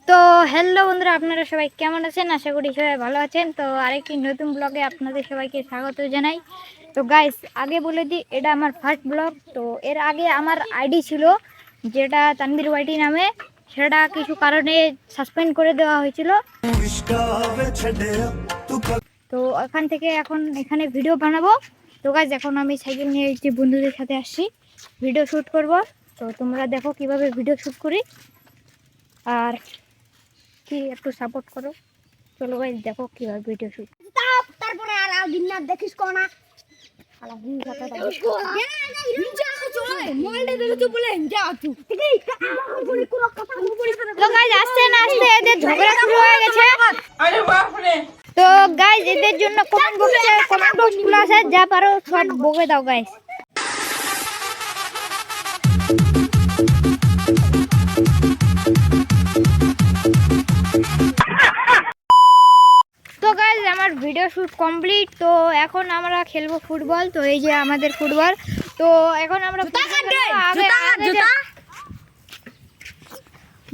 তো হ্যালো বন্ধুরা, আপনারা সবাই কেমন আছেন? আশা করি সবাই ভালো আছেন। তো আরেকটি নতুন ব্লগে আপনাদের সবাইকে স্বাগত জানাই। তো গাইস, আগে বলে দিই, এটা আমার ফার্স্ট ব্লগ। তো এর আগে আমার আইডি ছিল যেটা তানভীর ওয়াইটি নামে, সেটা কিছু কারণে সাসপেন্ড করে দেওয়া হয়েছিল। তো ওখান থেকে এখন এখানে ভিডিও বানাবো। তো গাইস, এখন আমি সাইকেল নিয়ে এসেছি, বন্ধুদের সাথে আসছি, ভিডিও শ্যুট করব। তো তোমরা দেখো কিভাবে ভিডিও শ্যুট করি, আর কি একটু সাপোর্ট করো। চলো গাইস, দেখো কিভাবে ভিডিও শুট। তারপরে আর দিন না দেখিস কোনা শালা হুই কথা দাও যা চলে মোবাইলটা ধরে তুই বলে যা তুই ঠিক আছে বলি কোন কথা বলি। তো গাইস, আস্তে না আস্তে এদের ঝগড়া শুরু হয়ে গেছে। আরে বাপ রে। তো গাইস, এদের জন্য কমেন্ট বক্স খোলা আছে, যা পারো সব বকে দাও গাইস। তো গাইস, আমার ভিডিও শুট কমপ্লিট। তো এখন আমরা খেলবো ফুটবল। তো এই যে আমাদের ফুটবল। তো এখন আমরা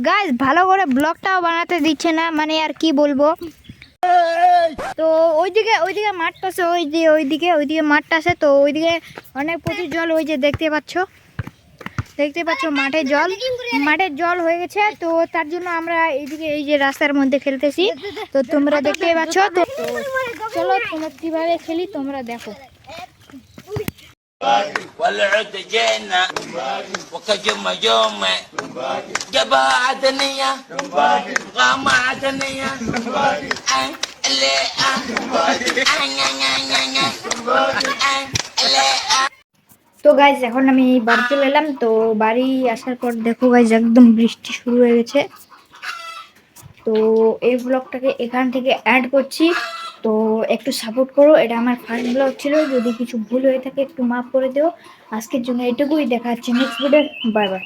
গাইস, ভালো করে ব্লগটাও বানাতে দিচ্ছে না, মানে আর কি বলবো। তো ওইদিকে মাঠটা আছে, ওইদিকে মাঠটা আছে। তো ওইদিকে অনেক প্রচুর জল, ওই যে দেখতে পাচ্ছ মাঠের জল হয়ে গেছে। তো তার জন্য আমরা এইদিকে এই যে রাস্তার মধ্যে খেলতেছি। তো তোমরা দেখতেই পাচ্ছ। তো চলো তোমরা কিভাবে খেলি তোমরা দেখো। والعد جينا وكجم يوم جبا عدنية غامة عدنية তো গাইজ, এখন আমি বাড়ি চলে এলাম। তো বাড়ি আসার পর দেখো গাইজ, একদম বৃষ্টি শুরু হয়ে গেছে। তো এই ব্লগটাকে এখান থেকে অ্যাড করছি, তো একটু সাপোর্ট করো। এটা আমার ফার্স্ট ব্লগ ছিল, যদি কিছু ভুল হয়ে থাকে একটু মাফ করে দিও। আজকের জন্য এটুকুই, দেখা হচ্ছে নেক্সট ভিডিও। Bye bye.